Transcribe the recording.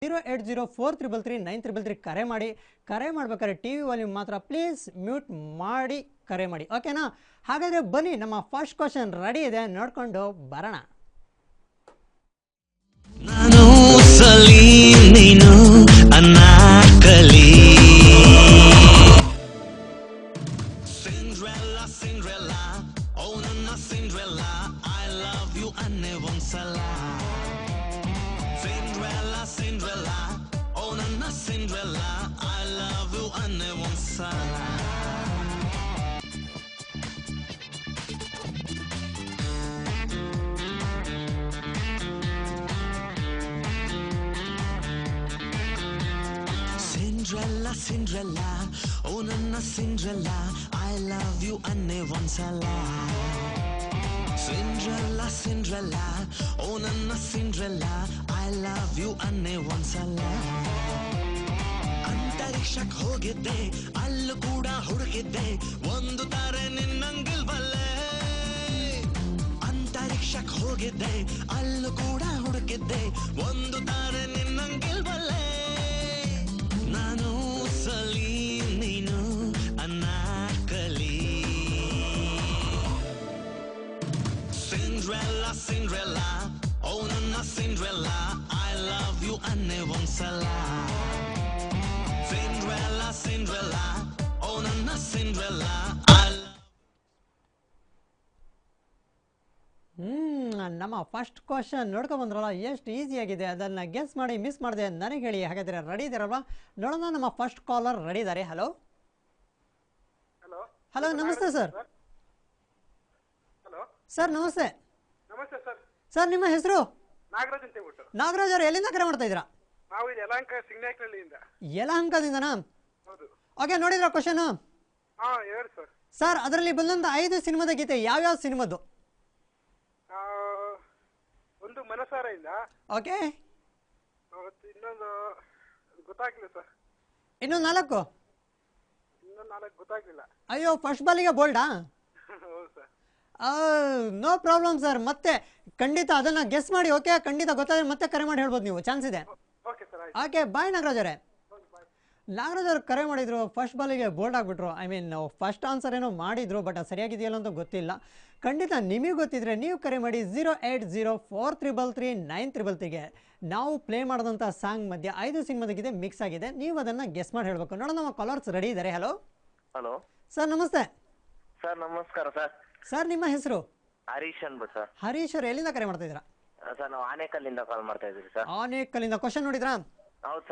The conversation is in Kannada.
080433933 ಕರೆ ಮಾಡಿ. ಕರೆ ಮಾಡ್ಬೇಕಾದ್ರೆ ಟಿ ವಿ ವಾಲ್ಯೂಮ್ ಮಾತ್ರ ಪ್ಲೀಸ್ ಮ್ಯೂಟ್ ಮಾಡಿ ಕರೆ ಮಾಡಿ, ಓಕೆನಾ? ಹಾಗಾದರೆ ಬನ್ನಿ, ನಮ್ಮ ಫಸ್ಟ್ ಕ್ವಶನ್ ರೆಡಿ ಇದೆ, ನೋಡ್ಕೊಂಡು ಬರೋಣ. ನಾನು ಸಲೀಂ ನೀನು ಅನಾರ್ಕಲಿ, ಸಿಂಡ್ರೆಲ್ಲಾ ಸಿಂಡ್ರೆಲ್ಲಾ ಓ ನನ್ನ ಸಿಂಡ್ರೆಲ್ಲಾ ಐ ಲವ್ ಯು ಅನ್ನೆ ಒಂದ್ಸಲ. ಸಿಂಡ್ರೆಲ್ಲಾ ಸಿಂಡ್ರೆಲ್ಲಾ ಓ ನನ್ನ ಸಿಂಡ್ರೆಲ್ಲಾ ಐ ಲವ್ ಯು ಅನ್ನೆ ಒಂದ್ಸಲ. Cinderella, Cinderella, oh nanna Cinderella, I love you anne ondsala. Cinderella, Cinderella, oh nanna Cinderella, I love you anne ondsala. ಅಂತರಿಕ್ಷಕ್ಕೆ ಹೋಗಿದ್ದೆ, ಅಲ್ಲೂ ಕೂಡ ಹುಡುಕಿದ್ದೆ, ಒಂದು ತಾರೆ ನಿನ್ನಂಗಿಲ್ವಲ್ಲೇ. ಅಂತರಿಕ್ಷಕ್ಕೆ ಹೋಗಿದ್ದೆ, ಅಲ್ಲೂ ಕೂಡ ಹುಡುಕಿದ್ದೆ, ಒಂದು ತಾರೆ ನಿನ್ನಂಗಿಲ್ವಲ್ಲೇ. ನಾನು ಸಲೀಂ ನೀನು ಅನಾರ್ಕಲಿ. ಸಿಂಡ್ರೆಲ್ಲಾ ಸಿಂಡ್ರೆಲ್ಲಾ ಓ ನನ್ನ ಸಿಂಡ್ರೆಲ್ಲಾ ಐ ಲವ್ ಯು ಅನ್ನೆ ಒಂದ್ಸಲ. ಸಿಂಡ್ರೆಲ್ಲಾ ಸಿಂಡ್ರೆಲ್ಲಾ ಓ ನನ್ನ ಸಿಂಡ್ರೆಲ್ಲಾ ನಮ್ಮ ಫಸ್ಟ್ ಕ್ವಶನ್ ನೋಡ್ಕೊ ಬಂದ್ರಲ್ಲ, ಎಷ್ಟು ಈಸಿಯಾಗಿದೆ. ಅದನ್ನು ಗೆಸ್ ಮಾಡಿ ಮಿಸ್ ಮಾಡಿದೆ ನನಗೆ ಹೇಳಿ. ಹಾಗಾದರೆ ರೆಡಿ ಇದ್ದಾರಲ್ವಾ? ನೋಡೋಣ, ನಮ್ಮ ಫಸ್ಟ್ ಕಾಲರ್ ರೆಡಿ ಇದ್ದಾರೆ. ಹಲೋ ಹಲೋ, ನಮಸ್ತೆ ಸರ್. ಸರ್ ನಮಸ್ತೆ. ನಮಸ್ತೆ ಸರ್. ಸರ್ ನಿಮ್ಮ ಹೆಸರು? ನಾಗರಾಜ್ ಅಂತ ಹೇಳ್ಬಿಟ್ಟು. ನಾಗರಾಜ್ ಅವರು ಎಲ್ಲಿಂದ ಕರೆ ಮಾಡ್ತಾ ಇದ್ದೀರಾ? ನಾವು ಇದು ಯಲಹಂಕ ಸಿಂಗನಹಳ್ಳಿಯಿಂದ. ಯಲಹಂಕದಿಂದನಾ? ಹೌದು. ಓಕೆ, ನೋಡಿದ್ರ ಕ್ವಶನ್? ಹೇಳಿ ಸರ್. ಸರ್, ಅದರಲ್ಲಿ ಬಂದಂಥ 5 ಸಿನಿಮಾದ ಗೀತೆ ಯಾವ್ಯಾವ ಸಿನಿಮಾದ್ದು? ಒಂದು ಮನಸಾರೆಯಿಂದ. ಓಕೆ, ಇನ್ನೊಂದು ಗೊತ್ತಾಗ್ಲಿಲ್ಲ ಸರ್. ಇನ್ನು 4? ಇನ್ನೊಂದು 4 ಗೊತ್ತಾಗ್ಲಿಲ್ಲ. ಅಯ್ಯೋ, ಫಸ್ಟ್ ಬಾಲಿಗೆ ಬೋಲ್ಡಾ? ಹೌದು ಸರ್. No problem sir. ಮತ್ತೆ ಖಂಡಿತ ಅದನ್ನು ಗೆಸ್ ಮಾಡಿ. ಓಕೆ, ಖಂಡಿತ ಗೊತ್ತಾದ್ರೆ ಮತ್ತೆ ಕರೆ ಮಾಡಿ ಹೇಳ್ಬೋದು ನೀವು, ಚಾನ್ಸ್ ಇದೆ. Okay sir. Okay, bye Nagaraj ಅವರೇ. ನಾಗರಾಜ್ ಅವ್ರು ಕರೆ ಮಾಡಿದ್ರು, ಫಸ್ಟ್ ಬಾಲಿಗೆ ಬೋಲ್ಡ್ ಆಗಿಬಿಟ್ರು. ಐ ಮೀನ್ ಫಸ್ಟ್ ಆನ್ಸರ್ ಏನೋ ಮಾಡಿದ್ರು, ಬಟ್ ಅದು ಸರಿಯಾಗಿದೆಯಲ್ಲ ಅಂತ ಗೊತ್ತಿಲ್ಲ. ಖಂಡಿತ ನಿಮಗೆ ಗೊತ್ತಿದ್ರೆ ನೀವು ಕರೆ ಮಾಡಿ 08043333933ಗೆ. ನಾವು ಪ್ಲೇ ಮಾಡಿದಂಥ ಸಾಂಗ್ ಮಧ್ಯೆ 5 ಸಿನಿಮಾದಾಗಿದೆ ಮಿಕ್ಸ್ ಆಗಿದೆ, ನೀವು ಅದನ್ನು ಗೆಸ್ ಮಾಡಿ ಹೇಳಬೇಕು. ನೋಡೋಣ, ನಮ್ಮ ಕಾಲರ್ಸ್ ರೆಡಿ ಇದ್ದಾರೆ. ಹಲೋ ಹಲೋ ಸರ್, ನಮಸ್ತೆ. ಸರ್ ನಮಸ್ಕಾರ ಸರ್. ಸರ್ ನಿಮ್ಮ ಹೆಸರು? ಹರೀಶ್ ಅನ್ಬಿಟ್ಟು ಸರ್. ಹರೀಶ್ ಅವರು ಎಲ್ಲಿಂದ ಕರೆ ಮಾಡ್ತಾ ಇದ್ದೀರಾ? ಸರ್ ನಾವು ಆನೇಕಲ್ಲಿಂದ ಕಾಲ್ ಮಾಡ್ತಾ ಇದ್ದೀವಿ ಸರ್. ಆನೇಕಲ್ಲಿಂದ. ಕ್ವಶನ್ ನೋಡಿದ್ರಾ? ಹೌದು ಸರ್.